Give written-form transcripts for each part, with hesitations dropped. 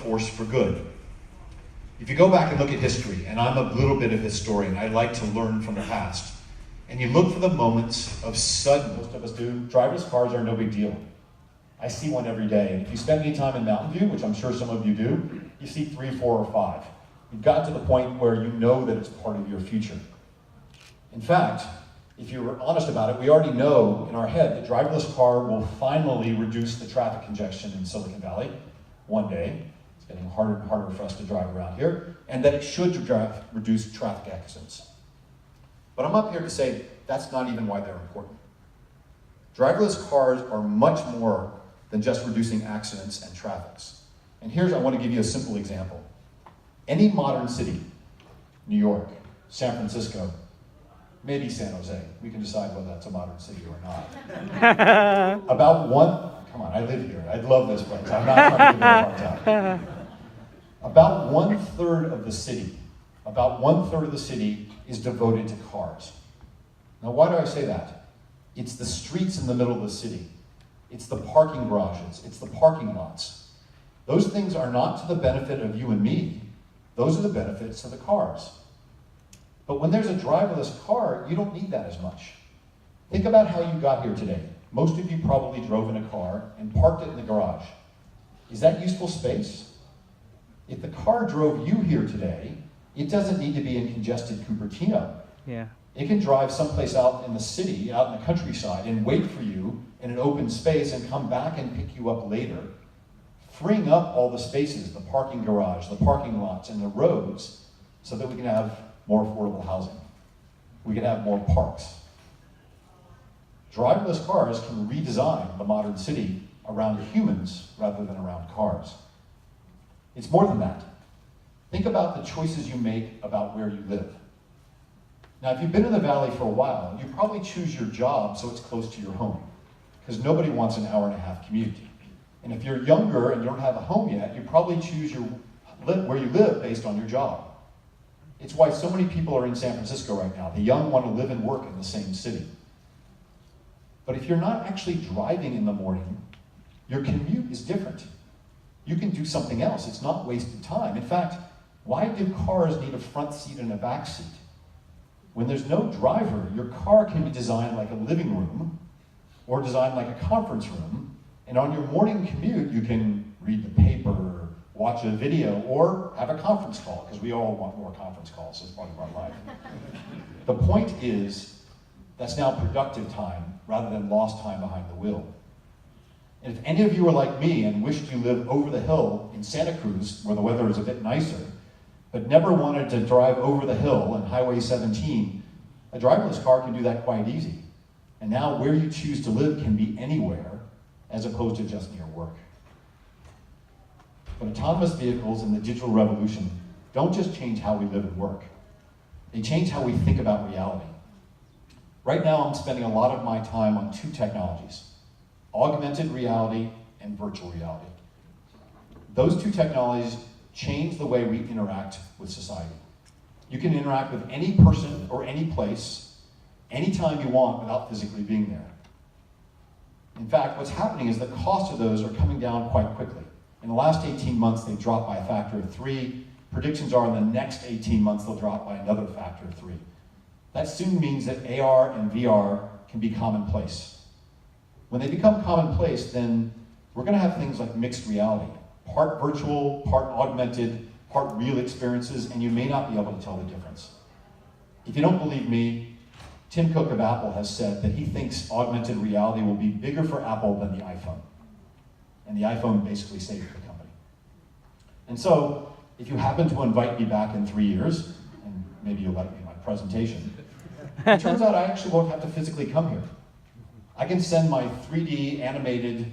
force for good. If you go back and look at history, and I'm a little bit of a historian, I like to learn from the past, and you look for the moments of sudden, most of us do, driverless cars are no big deal. I see one every day, and if you spend any time in Mountain View, which I'm sure some of you do, you see 3, 4, or 5. You've got to the point where you know that it's part of your future. In fact, if you were honest about it, we already know in our head that driverless car will finally reduce the traffic congestion in Silicon Valley one day. It's getting harder and harder for us to drive around here, and that it should reduce traffic accidents. But I'm up here to say that's not even why they're important. Driverless cars are much more than just reducing accidents and traffics. And I want to give you a simple example. Any modern city, New York, San Francisco, maybe San Jose, we can decide whether that's a modern city or not. Come on, I live here, I'd love this place, I'm not trying to give it a hard time. About one third of the city is devoted to cars. Now why do I say that? It's the streets in the middle of the city. It's the parking garages, it's the parking lots. Those things are not to the benefit of you and me, those are the benefits to the cars. But when there's a driverless car, you don't need that as much. Think about how you got here today. Most of you probably drove in a car and parked it in the garage. Is that useful space? If the car drove you here today, it doesn't need to be in congested Cupertino. Yeah. It can drive someplace out in the city, out in the countryside, and wait for you in an open space and come back and pick you up later, freeing up all the spaces, the parking garage, the parking lots, and the roads, so that we can have more affordable housing. We can have more parks. Driverless cars can redesign the modern city around humans rather than around cars. It's more than that. Think about the choices you make about where you live. Now, if you've been in the Valley for a while, you probably choose your job so it's close to your home, because nobody wants an hour-and-a-half commute. And if you're younger and you don't have a home yet, you probably choose where you live based on your job. It's why so many people are in San Francisco right now. The young want to live and work in the same city. But if you're not actually driving in the morning, your commute is different. You can do something else. It's not wasted time. In fact, why do cars need a front seat and a back seat? When there's no driver, your car can be designed like a living room or designed like a conference room. And on your morning commute, you can read the paper, watch a video, or have a conference call, because we all want more conference calls as part of our life. The point is, that's now productive time rather than lost time behind the wheel. And if any of you are like me and wished you lived over the hill in Santa Cruz, where the weather is a bit nicer, but never wanted to drive over the hill on Highway 17, a driverless car can do that quite easy. And now where you choose to live can be anywhere, as opposed to just near work. But autonomous vehicles and the digital revolution don't just change how we live and work. They change how we think about reality. Right now, I'm spending a lot of my time on two technologies: augmented reality and virtual reality. Those two technologies change the way we interact with society. You can interact with any person or any place, anytime you want, without physically being there. In fact, what's happening is the cost of those are coming down quite quickly. In the last 18 months, they've dropped by a factor of 3. Predictions are in the next 18 months, they'll drop by another factor of 3. That soon means that AR and VR can be commonplace. When they become commonplace, then we're going to have things like mixed reality. Part virtual, part augmented, part real experiences, and you may not be able to tell the difference. If you don't believe me, Tim Cook of Apple has said that he thinks augmented reality will be bigger for Apple than the iPhone. And the iPhone basically saved the company. And so, if you happen to invite me back in 3 years, and maybe you'll like me in my presentation, it turns out I actually won't have to physically come here. I can send my 3D animated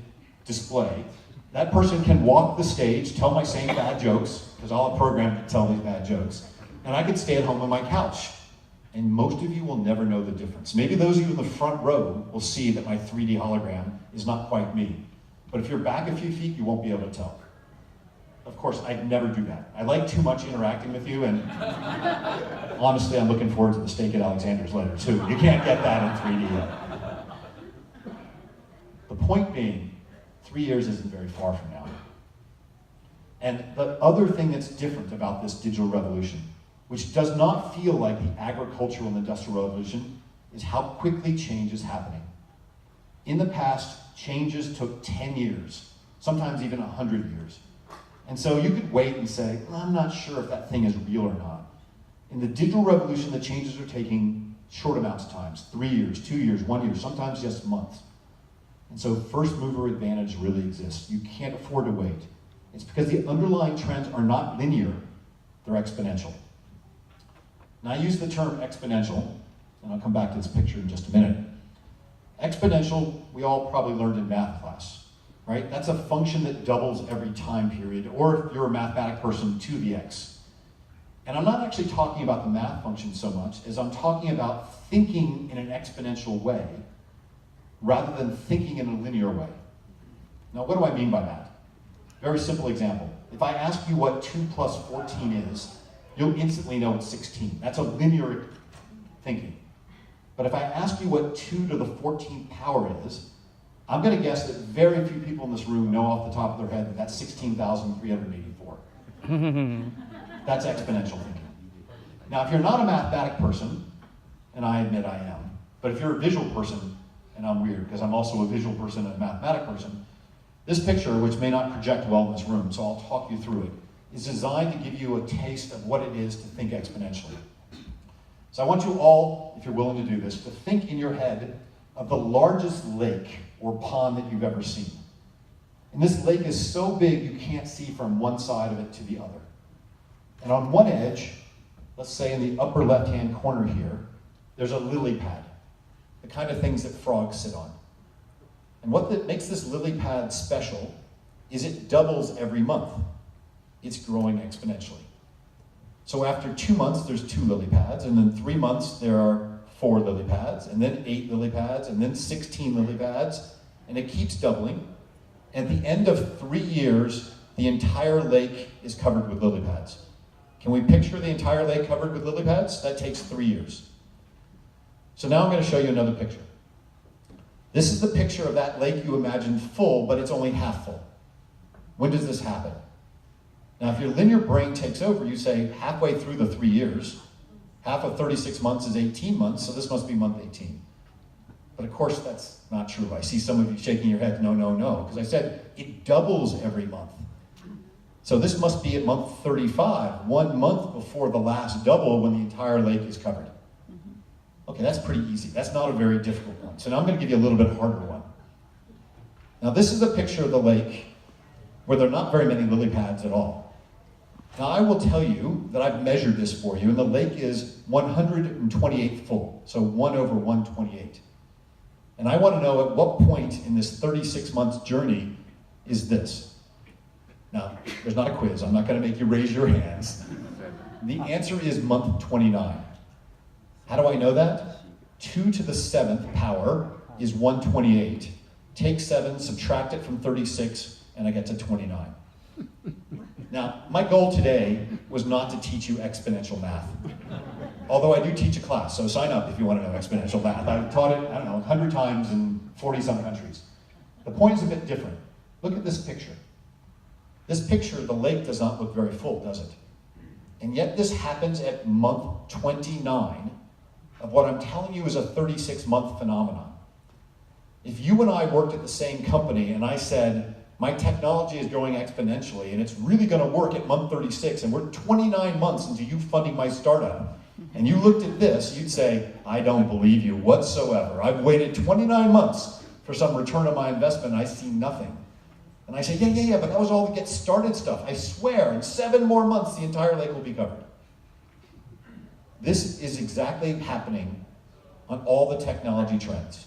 display. That person can walk the stage, tell my same bad jokes, because I'll have programmed to tell these bad jokes, and I could stay at home on my couch. And most of you will never know the difference. Maybe those of you in the front row will see that my 3D hologram is not quite me. But if you're back a few feet, you won't be able to tell. Of course, I'd never do that. I like too much interacting with you, and honestly, I'm looking forward to the steak at Alexander's later, too. You can't get that in 3D yet. The point being, 3 years isn't very far from now. And the other thing that's different about this digital revolution, which does not feel like the agricultural and industrial revolution, is how quickly change is happening. In the past, changes took 10 years, sometimes even 100 years. And so you could wait and say, well, I'm not sure if that thing is real or not. In the digital revolution, the changes are taking short amounts of time, 3 years, 2 years, 1 year, sometimes just months. And so first mover advantage really exists. You can't afford to wait. It's because the underlying trends are not linear, they're exponential. Now I use the term exponential, and I'll come back to this picture in just a minute. Exponential, we all probably learned in math class, right? That's a function that doubles every time period, or if you're a mathematic person, 2 to the x. And I'm not actually talking about the math function so much as I'm talking about thinking in an exponential way rather than thinking in a linear way. Now, what do I mean by that? Very simple example. If I ask you what 2 plus 14 is, you'll instantly know it's 16. That's a linear thinking. But if I ask you what 2 to the 14th power is, I'm going to guess that very few people in this room know off the top of their head that that's 16,384. That's exponential thinking. Now, if you're not a mathematic person, and I admit I am, but if you're a visual person, and I'm weird because I'm also a visual person and a mathematic person, this picture, which may not project well in this room, so I'll talk you through it, is designed to give you a taste of what it is to think exponentially. So I want you all, if you're willing to do this, to think in your head of the largest lake or pond that you've ever seen. And this lake is so big you can't see from one side of it to the other. And on one edge, let's say in the upper left-hand corner here, there's a lily pad, the kind of things that frogs sit on. And what makes this lily pad special is it doubles every month. It's growing exponentially. So after 2 months, there's 2 lily pads, and then 3 months, there are 4 lily pads, and then 8 lily pads, and then 16 lily pads, and it keeps doubling. At the end of 3 years, the entire lake is covered with lily pads. Can we picture the entire lake covered with lily pads? That takes 3 years. So now I'm going to show you another picture. This is the picture of that lake you imagined full, but it's only half full. When does this happen? Now, if your linear brain takes over, you say halfway through the 3 years, half of 36 months is 18 months, so this must be month 18. But of course, that's not true. I see some of you shaking your heads, no, no, no, because I said it doubles every month. So this must be at month 35, 1 month before the last double when the entire lake is covered. Okay, that's pretty easy. That's not a very difficult one. So now I'm going to give you a little bit harder one. Now this is a picture of the lake where there are not very many lily pads at all. Now I will tell you that I've measured this for you, and the lake is 128 full, so 1 over 128. And I want to know at what point in this 36 months journey is this? Now, there's not a quiz. I'm not going to make you raise your hands. The answer is month 29. How do I know that? 2 to the 7th power is 128. Take 7, subtract it from 36, and I get to 29. Now, my goal today was not to teach you exponential math. Although I do teach a class, so sign up if you want to know exponential math. I've taught it, 100 times in 40-some countries. The point is a bit different. Look at this picture. This picture, the lake does not look very full, does it? And yet this happens at month 29 of what I'm telling you is a 36-month phenomenon. If you and I worked at the same company and I said, my technology is growing exponentially and it's really going to work at month 36 and we're 29 months into you funding my startup, and you looked at this, you'd say, I don't believe you whatsoever. I've waited 29 months for some return on my investment and I see nothing. And I say, yeah, but that was all the get started stuff. I swear, in 7 more months, the entire lake will be covered. This is exactly happening on all the technology trends.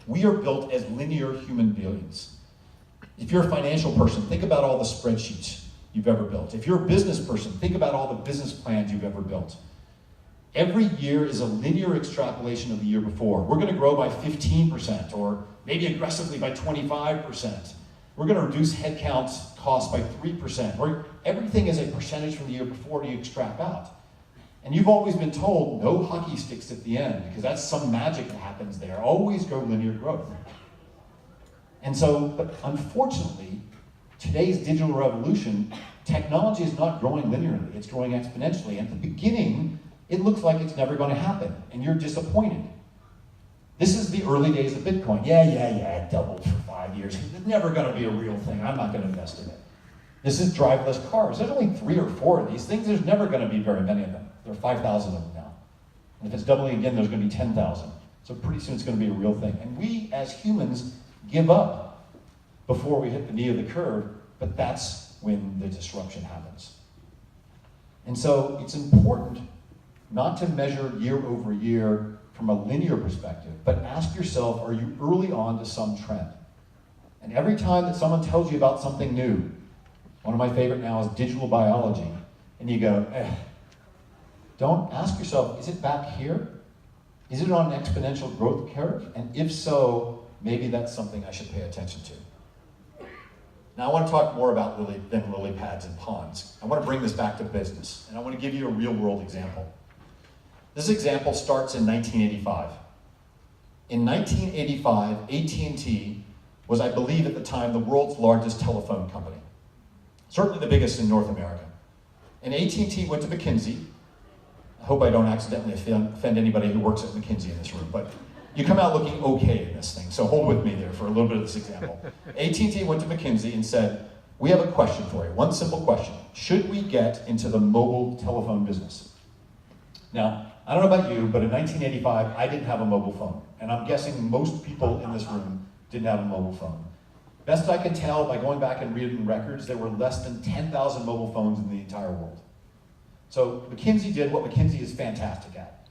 We are built as linear human beings. If you're a financial person, think about all the spreadsheets you've ever built. If you're a business person, think about all the business plans you've ever built. Every year is a linear extrapolation of the year before. We're going to grow by 15%, or maybe aggressively by 25%. We're going to reduce headcount costs by 3%. Everything is a percentage from the year before you extract out. And you've always been told, no hockey sticks at the end, because that's some magic that happens there. Always go linear growth. And so, but unfortunately, today's digital revolution Technology is not growing linearly, it's growing exponentially. At the beginning, it looks like it's never going to happen, and you're disappointed. This is the early days of Bitcoin. Yeah, it doubled for 5 years. It's never going to be a real thing. I'm not going to invest in it. This is driverless cars. There's only 3 or 4 of these things. There's never going to be very many of them. There are 5,000 of them now. And if it's doubling again, there's going to be 10,000. So pretty soon it's going to be a real thing. And we, as humans, give up before we hit the knee of the curve, but that's when the disruption happens. And so it's important not to measure year over year from a linear perspective, but ask yourself, are you early on to some trend? And every time that someone tells you about something new, one of my favorite now is digital biology, and you go, don't ask yourself, is it back here? Is it on an exponential growth curve? And if so, maybe that's something I should pay attention to. Now I want to talk more about lily pads and ponds. I want to bring this back to business, and I want to give you a real world example. This example starts in 1985. In 1985, AT&T was, I believe at the time, the world's largest telephone company. Certainly the biggest in North America. And AT&T went to McKinsey. I hope I don't accidentally offend anybody who works at McKinsey in this room, but you come out looking okay in this thing, so hold with me there for a little bit of this example. AT&T went to McKinsey and said, we have a question for you, one simple question. Should we get into the mobile telephone business? Now, I don't know about you, but in 1985, I didn't have a mobile phone. And I'm guessing most people in this room didn't have a mobile phone. Best I can tell by going back and reading records, there were less than 10,000 mobile phones in the entire world. So McKinsey did what McKinsey is fantastic at.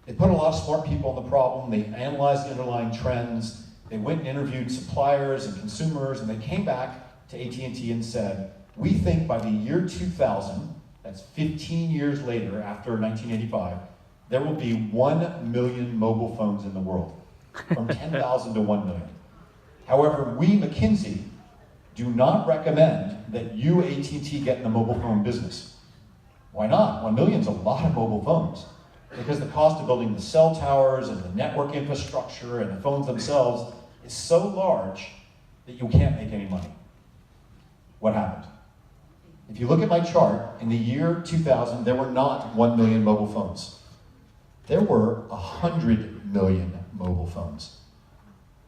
They put a lot of smart people on the problem, they analyzed the underlying trends, they went and interviewed suppliers and consumers, and they came back to AT&T and said, we think by the year 2000, that's 15 years later after 1985, there will be 1 million mobile phones in the world, from 10,000 to 1 million. However, we, McKinsey, do not recommend that you, AT&T, get in the mobile phone business. Why not? 1 million is a lot of mobile phones, because the cost of building the cell towers and the network infrastructure and the phones themselves is so large that you can't make any money. What happened? If you look at my chart, in the year 2000, there were not 1 million mobile phones. There were 100 million mobile phones.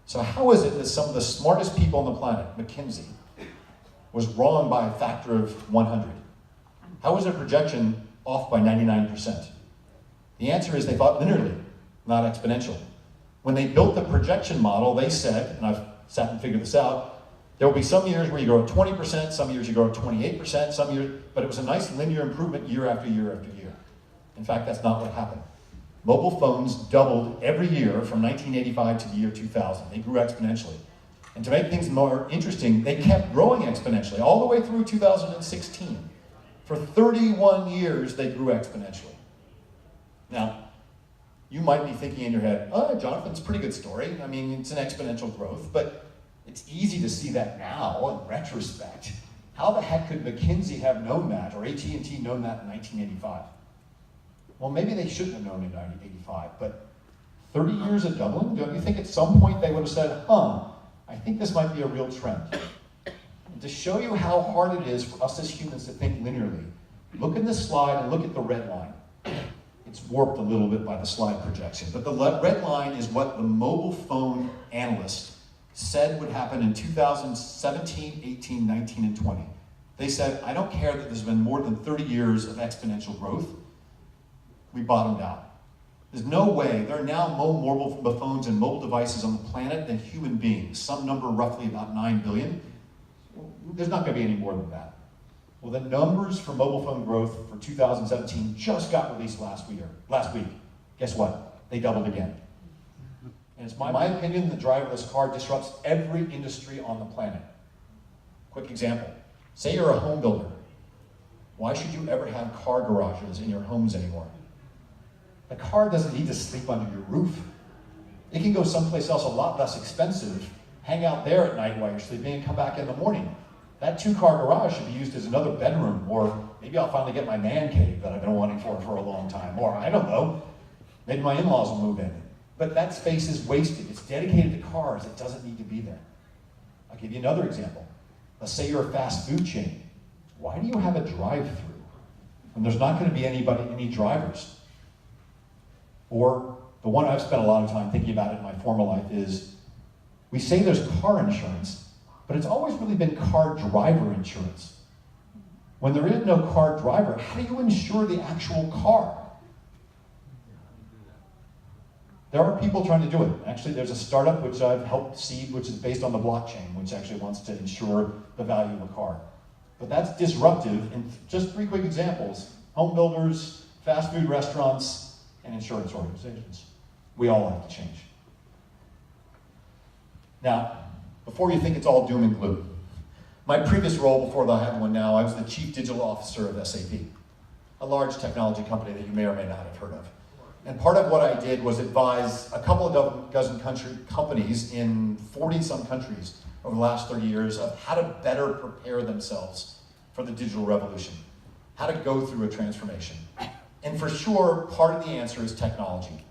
So how is it that some of the smartest people on the planet, McKinsey, was wrong by a factor of 100? How was their projection off by 99%? The answer is they thought linearly, not exponential. When they built the projection model, they said, and I've sat and figured this out, there will be some years where you grow at 20%, some years you grow at 28%, some years, but it was a nice linear improvement year after year after year. In fact, that's not what happened. Mobile phones doubled every year from 1985 to the year 2000. They grew exponentially. And to make things more interesting, they kept growing exponentially all the way through 2016. For 31 years, they grew exponentially. Now, you might be thinking in your head, oh, Jonathan, it's a pretty good story. I mean, it's an exponential growth, but it's easy to see that now in retrospect. How the heck could McKinsey have known that, or AT&T known that in 1985? Well, maybe they shouldn't have known in 1985, but 30 years of doubling, don't you think at some point they would have said, I think this might be a real trend? And to show you how hard it is for us as humans to think linearly, look in this slide and look at the red line. It's warped a little bit by the slide projection, but the red line is what the mobile phone analyst said would happen in 2017, 18, 19, and 20. They said, I don't care that there's been more than 30 years of exponential growth. We bottomed out. There's no way. There are now more mobile phones and mobile devices on the planet than human beings. Some number roughly about 9 billion. There's not going to be any more than that. Well, the numbers for mobile phone growth for 2017 just got released last week. Guess what? They doubled again. And it's my opinion the driverless car disrupts every industry on the planet. Quick example. Say you're a home builder. Why should you ever have car garages in your homes anymore? The car doesn't need to sleep under your roof. It can go someplace else a lot less expensive, hang out there at night while you're sleeping, and come back in the morning. That 2-car garage should be used as another bedroom, or maybe I'll finally get my man cave that I've been wanting for a long time, or I don't know, maybe my in-laws will move in. But that space is wasted. It's dedicated to cars. It doesn't need to be there. I'll give you another example. Let's say you're a fast food chain. why do you have a drive-through when there's not going to be any drivers? Or the one I've spent a lot of time thinking about in my former life is, we say there's car insurance, but it's always really been car driver insurance. When there is no car driver, how do you insure the actual car? There are people trying to do it. Actually, there's a startup which I've helped seed, which is based on the blockchain, which actually wants to insure the value of a car. But that's disruptive, and just 3 quick examples: home builders, fast food restaurants, and insurance organizations. We all have to change. Now, before you think it's all doom and gloom, my previous role before I have one now, I was the Chief Digital Officer of SAP, a large technology company that you may or may not have heard of. And part of what I did was advise a couple of dozen companies in 40-some countries over the last 30 years of how to better prepare themselves for the digital revolution, how to go through a transformation. And for sure, part of the answer is technology.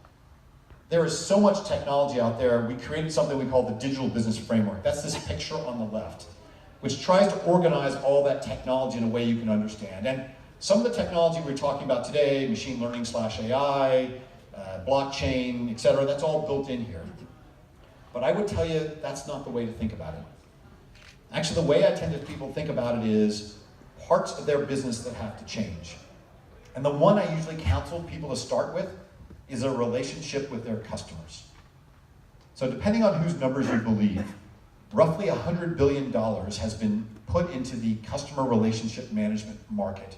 There is so much technology out there. We created something we call the Digital Business Framework. That's this picture on the left, which tries to organize all that technology in a way you can understand. And some of the technology we're talking about today, machine learning / AI, blockchain, et cetera, that's all built in here. But I would tell you that's not the way to think about it. Actually, the way I tend to people think about it is parts of their business that have to change. And the one I usually counsel people to start with is a relationship with their customers. So depending on whose numbers you believe, roughly $100 billion has been put into the customer relationship management market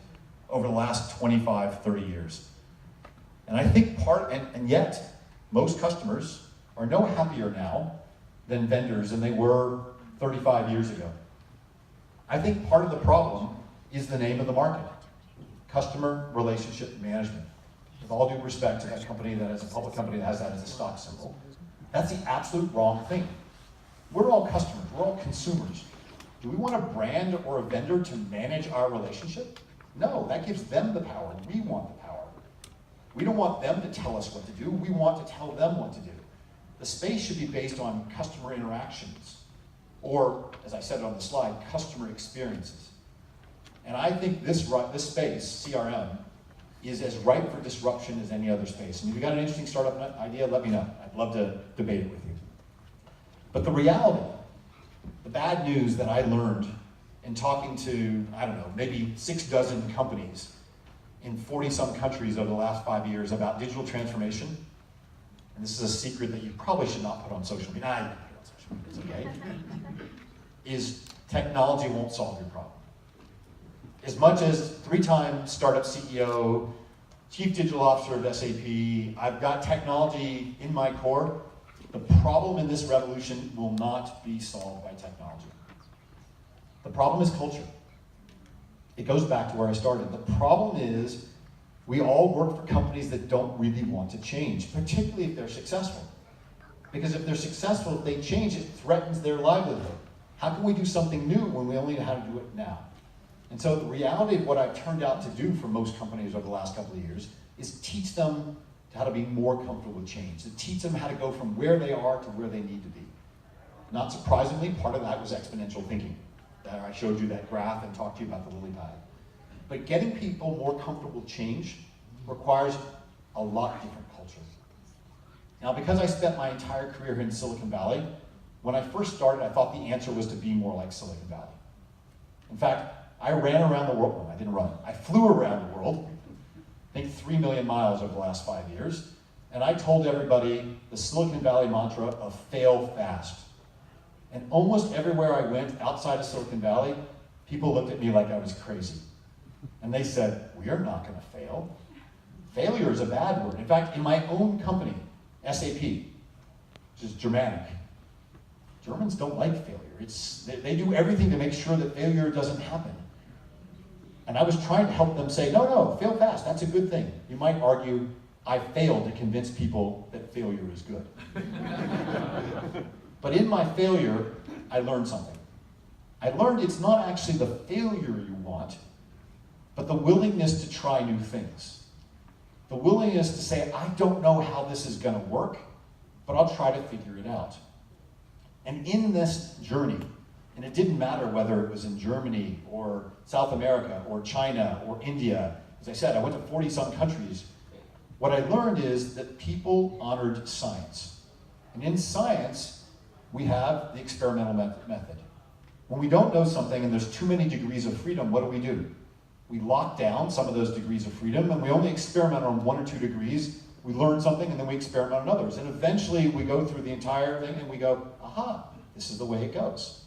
over the last 25, 30 years. And I think and yet, most customers are no happier now than vendors than they were 35 years ago. I think part of the problem is the name of the market, customer relationship management. With all due respect to that company that is a public company that has that as a stock symbol, that's the absolute wrong thing. We're all customers, we're all consumers. Do we want a brand or a vendor to manage our relationship? No, that gives them the power. We want the power. We don't want them to tell us what to do. We want to tell them what to do. The space should be based on customer interactions, or, as I said on the slide, customer experiences. And I think this space, CRM, is as ripe for disruption as any other space. And if you've got an interesting startup idea, let me know. I'd love to debate it with you. But the reality, the bad news that I learned in talking to, I don't know, maybe 6 dozen companies in 40-some countries over the last 5 years about digital transformation, and this is a secret that you probably should not put on social media. You can put it on social media, it's okay. Is technology won't solve your problem. As much as 3-time startup CEO, Chief Digital Officer of SAP, I've got technology in my core. The problem in this revolution will not be solved by technology. The problem is culture. It goes back to where I started. The problem is we all work for companies that don't really want to change, particularly if they're successful. Because if they're successful, if they change, it threatens their livelihood. How can we do something new when we only know how to do it now? And so the reality of what I've turned out to do for most companies over the last couple of years is teach them how to be more comfortable with change, to teach them how to go from where they are to where they need to be. Not surprisingly, part of that was exponential thinking. I showed you that graph and talked to you about the lily pad. But getting people more comfortable with change requires a lot different culture. Now, because I spent my entire career here in Silicon Valley, when I first started, I thought the answer was to be more like Silicon Valley. In fact, I ran around the world. Well, I didn't run. I flew around the world, I think 3 million miles over the last 5 years, and I told everybody the Silicon Valley mantra of fail fast. And almost everywhere I went outside of Silicon Valley, people looked at me like I was crazy. And they said, we are not going to fail. Failure is a bad word. In fact, in my own company, SAP, which is Germanic, Germans don't like failure. They do everything to make sure that failure doesn't happen. And I was trying to help them say, no, fail fast, that's a good thing. You might argue, I failed to convince people that failure is good. But in my failure, I learned something. I learned it's not actually the failure you want, but the willingness to try new things. The willingness to say, I don't know how this is going to work, but I'll try to figure it out. And in this journey, And it didn't matter whether it was in Germany or South America or China or India. As I said, I went to 40-some countries. What I learned is that people honored science. And in science, we have the experimental method. When we don't know something and there's too many degrees of freedom, what do? We lock down some of those degrees of freedom, and we only experiment on 1 or 2 degrees. We learn something, and then we experiment on others. And eventually, we go through the entire thing, and we go, aha, this is the way it goes.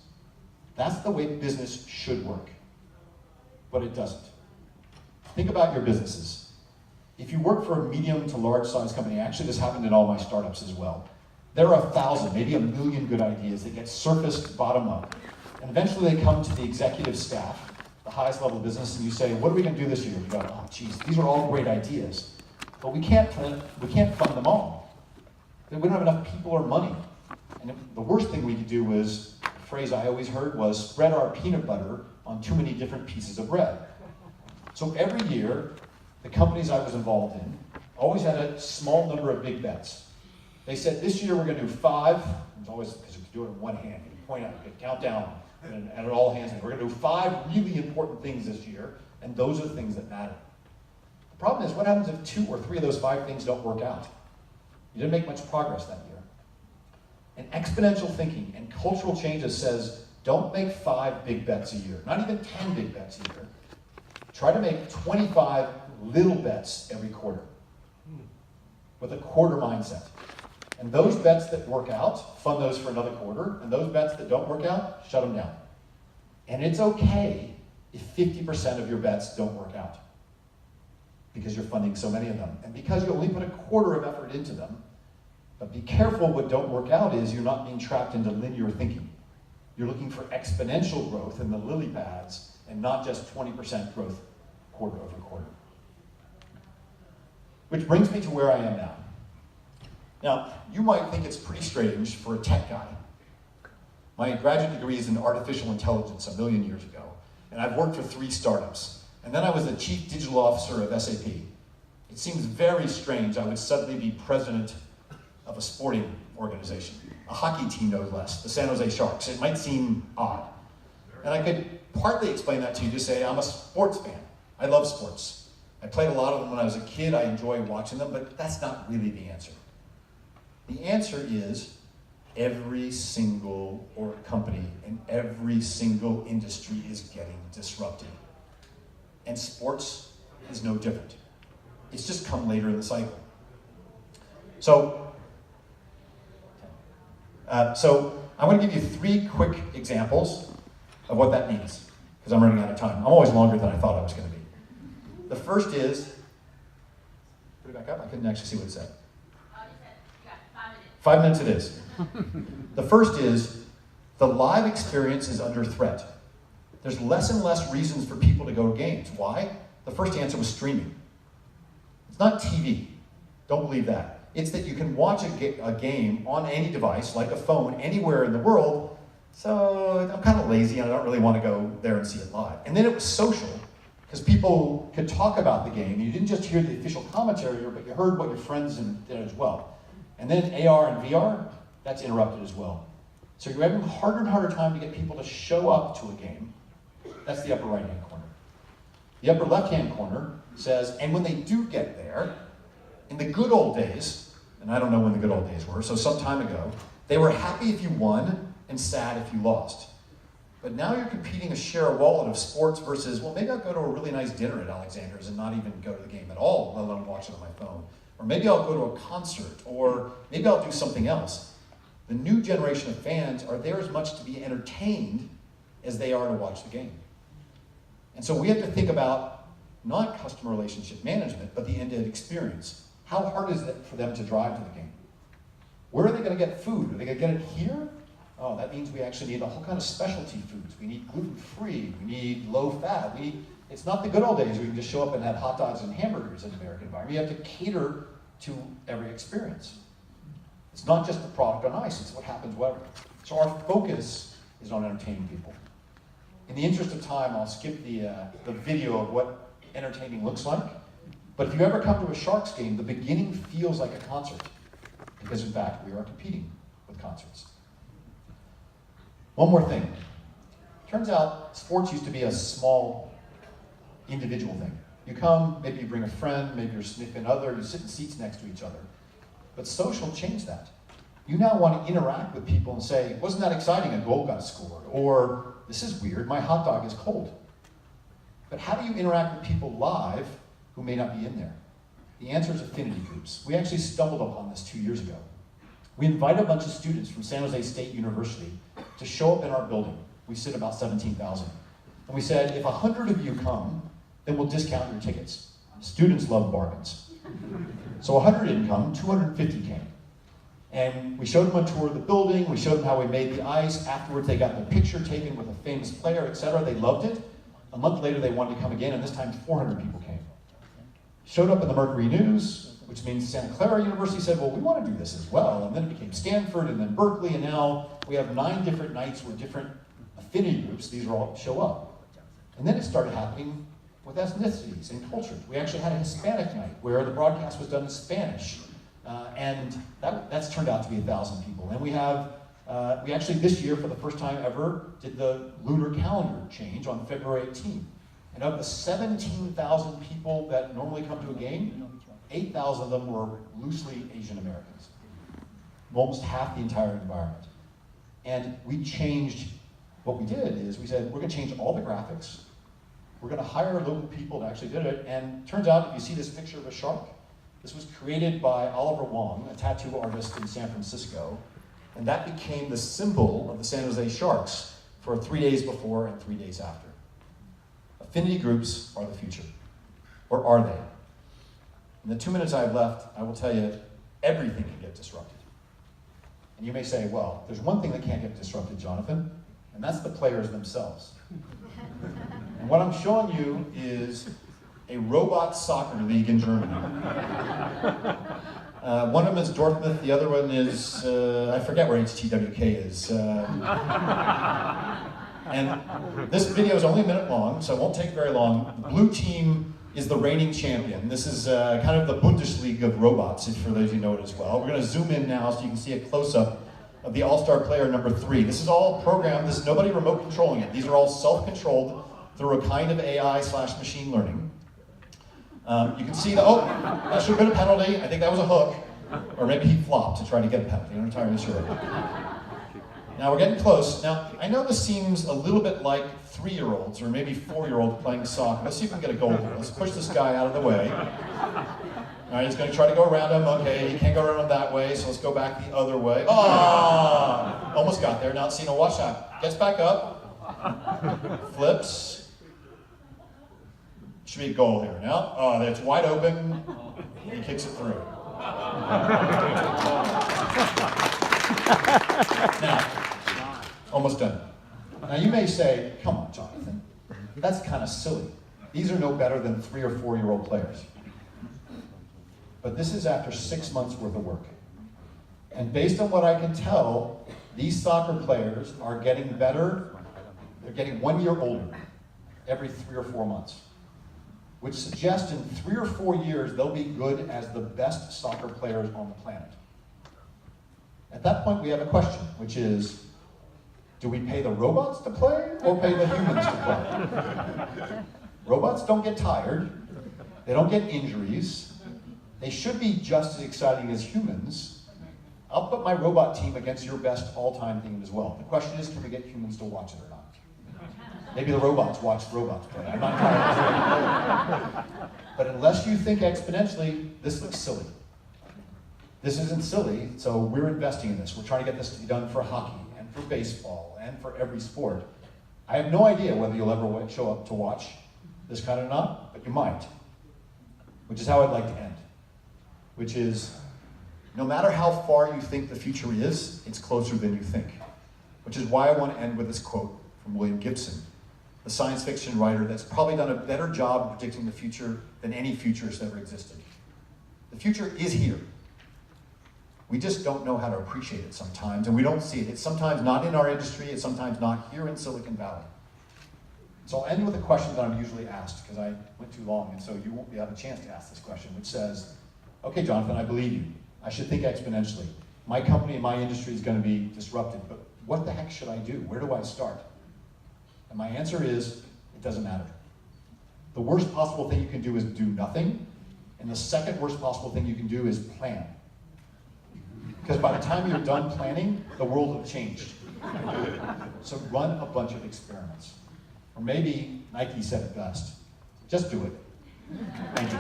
That's the way business should work. But it doesn't. Think about your businesses. If you work for a medium to large size company, actually this happened in all my startups as well, there are 1,000, maybe 1 million good ideas that get surfaced bottom up. And eventually they come to the executive staff, the highest level of business, and you say, what are we going to do this year? You go, oh geez, these are all great ideas, but we can't fund them all. We don't have enough people or money. And the worst thing we could do was, a phrase I always heard was, spread our peanut butter on too many different pieces of bread. So every year, the companies I was involved in always had a small number of big bets. They said, this year we're going to do 5, it's always because you can do it in one hand, you can point out, you can count down, and at all hands, we're going to do 5 really important things this year, and those are the things that matter. The problem is, what happens if 2 or 3 of those 5 things don't work out? You didn't make much progress that year. And exponential thinking and cultural changes says, don't make 5 big bets a year, not even 10 big bets a year. Try to make 25 little bets every quarter with a quarter mindset. And those bets that work out, fund those for another quarter, and those bets that don't work out, shut them down. And it's okay if 50% of your bets don't work out because you're funding so many of them. And because you only put a quarter of effort into them, but be careful what don't work out is you're not being trapped into linear thinking. You're looking for exponential growth in the lily pads and not just 20% growth quarter over quarter. Which brings me to where I am now. Now, you might think it's pretty strange for a tech guy. My graduate degree is in artificial intelligence 1 million years ago, and I've worked for 3 startups. And then I was the chief digital officer of SAP. It seems very strange I would suddenly be president of a sporting organization, a hockey team no less, the San Jose Sharks. It might seem odd. And I could partly explain that to you to say I'm a sports fan. I love sports. I played a lot of them when I was a kid. I enjoy watching them, but that's not really the answer. The answer is every single company in every single industry is getting disrupted. And sports is no different. It's just come later in the cycle. So I'm going to give you 3 quick examples of what that means, because I'm running out of time. I'm always longer than I thought I was going to be. The first is, put it back up, I couldn't actually see what it said. You got 5 minutes. 5 minutes it is. The first is, the live experience is under threat. There's less and less reasons for people to go to games. Why? The first answer was streaming. It's not TV. Don't believe that. It's that you can watch a game on any device, like a phone, anywhere in the world. So I'm kind of lazy and I don't really want to go there and see it live. And then it was social, because people could talk about the game. You didn't just hear the official commentary, but you heard what your friends did as well. And then AR and VR, that's interrupted as well. So you're having a harder and harder time to get people to show up to a game. That's the upper right-hand corner. The upper left-hand corner says, and when they do get there, in the good old days, and I don't know when the good old days were, so some time ago, they were happy if you won and sad if you lost. But now you're competing to share a wallet of sports versus, well, maybe I'll go to a really nice dinner at Alexander's and not even go to the game at all, let alone watch it on my phone. Or maybe I'll go to a concert, or maybe I'll do something else. The new generation of fans are there as much to be entertained as they are to watch the game. And so we have to think about not customer relationship management, but the end-to-end experience. How hard is it for them to drive to the game? Where are they going to get food? Are they going to get it here? Oh, that means we actually need a whole kind of specialty foods. We need gluten-free, we need low-fat. It's not the good old days where you can just show up and have hot dogs and hamburgers in the American environment. You have to cater to every experience. It's not just the product on ice, it's what happens wherever. So our focus is on entertaining people. In the interest of time, I'll skip the video of what entertaining looks like. But if you ever come to a Sharks game, the beginning feels like a concert. Because in fact, we are competing with concerts. One more thing. Turns out sports used to be a small individual thing. You come, maybe you bring a friend, maybe your significant other, you sit in seats next to each other. But social changed that. You now want to interact with people and say, wasn't that exciting, a goal got scored? Or, this is weird, my hot dog is cold. But how do you interact with people live who may not be in there? The answer is affinity groups. We actually stumbled upon this 2 years ago. We invited a bunch of students from San Jose State University to show up in our building. We sit about 17,000. And we said, if 100 of you come, then we'll discount your tickets. Students love bargains. So 100 didn't come, 250 came. And we showed them a tour of the building, we showed them how we made the ice. Afterwards, they got their picture taken with a famous player, etc. They loved it. A month later, they wanted to come again, and this time 400 people came. Showed up in the Mercury News, which means Santa Clara University said, well, we want to do this as well. And then it became Stanford, and then Berkeley, and now we have 9 different nights where different affinity groups, these are all show up. And then it started happening with ethnicities and cultures. We actually had a Hispanic night where the broadcast was done in Spanish. And that's turned out to be 1,000 people. And we have, we actually this year, for the first time ever, did the lunar calendar change on February 18th. And of the 17,000 people that normally come to a game, 8,000 of them were loosely Asian Americans. Almost half the entire environment. And we changed, what we did is we said, we're going to change all the graphics. We're going to hire local people that actually did it. And turns out, if you see this picture of a shark, this was created by Oliver Wong, a tattoo artist in San Francisco. And that became the symbol of the San Jose Sharks for 3 days before and 3 days after. Affinity groups are the future. Or are they? In the 2 minutes I have left, I will tell you, everything can get disrupted. And you may say, well, there's one thing that can't get disrupted, Jonathan, and that's the players themselves. And what I'm showing you is a robot soccer league in Germany. One of them is Dortmund, the other one is, I forget where HTWK is. And this video is only a minute long, so it won't take very long. The blue team is the reigning champion. This is kind of the Bundesliga of robots, if for those of you know it as well. We're going to zoom in now so you can see a close-up of the all-star player number 3. This is all programmed. This is nobody remote controlling it. These are all self-controlled through a kind of AI/machine learning. You can see that should have been a penalty. I think that was a hook. Or maybe he flopped to try to get a penalty. I'm not entirely sure. Now we're getting close. Now, I know this seems a little bit like 3-year-olds or maybe 4-year-olds playing soccer. Let's see if we can get a goal here. Let's push this guy out of the way. All right, he's going to try to go around him. Okay, he can't go around him that way, so let's go back the other way. Oh! Almost got there. Now, see, no, watch that. Gets back up. Flips. Should be a goal here. Now, oh, it's wide open. He kicks it through. Now, almost done. Now you may say, come on, Jonathan, that's kind of silly. These are no better than 3 or 4-year-old players. But this is after 6 months worth of work. And based on what I can tell, these soccer players are getting better. They're getting 1 year older every 3 or 4 months, which suggests in 3 or 4 years, they'll be good as the best soccer players on the planet. At that point, we have a question, which is, do we pay the robots to play or pay the humans to play? Robots don't get tired. They don't get injuries. They should be just as exciting as humans. I'll put my robot team against your best all-time team as well. The question is, can we get humans to watch it or not? Maybe the robots watch robots play. I'm not entirely sure. But unless you think exponentially, this looks silly. This isn't silly, so we're investing in this. We're trying to get this to be done for hockey and for baseball and for every sport. I have no idea whether you'll ever show up to watch this kind or not, but you might. Which is how I'd like to end. Which is, no matter how far you think the future is, it's closer than you think. Which is why I want to end with this quote from William Gibson, the science fiction writer that's probably done a better job predicting the future than any futurist ever existed. The future is here. We just don't know how to appreciate it sometimes, and we don't see it. It's sometimes not in our industry, it's sometimes not here in Silicon Valley. So I'll end with a question that I'm usually asked, because I went too long, and so you won't have a chance to ask this question, which says, okay, Jonathan, I believe you. I should think exponentially. My company and my industry is going to be disrupted, but what the heck should I do? Where do I start? And my answer is, it doesn't matter. The worst possible thing you can do is do nothing, and the second worst possible thing you can do is plan. Because by the time you're done planning, the world will have changed. So run a bunch of experiments. Or maybe Nike said it best, just do it. Thank you.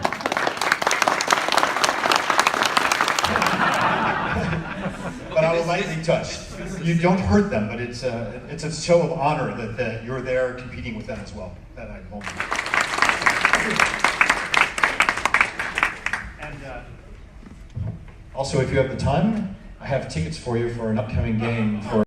But I will lightly touch. You don't hurt them, but it's a show of honor that you're there competing with them as well. That I won't. And also, if you have the time, I have tickets for you for an upcoming game for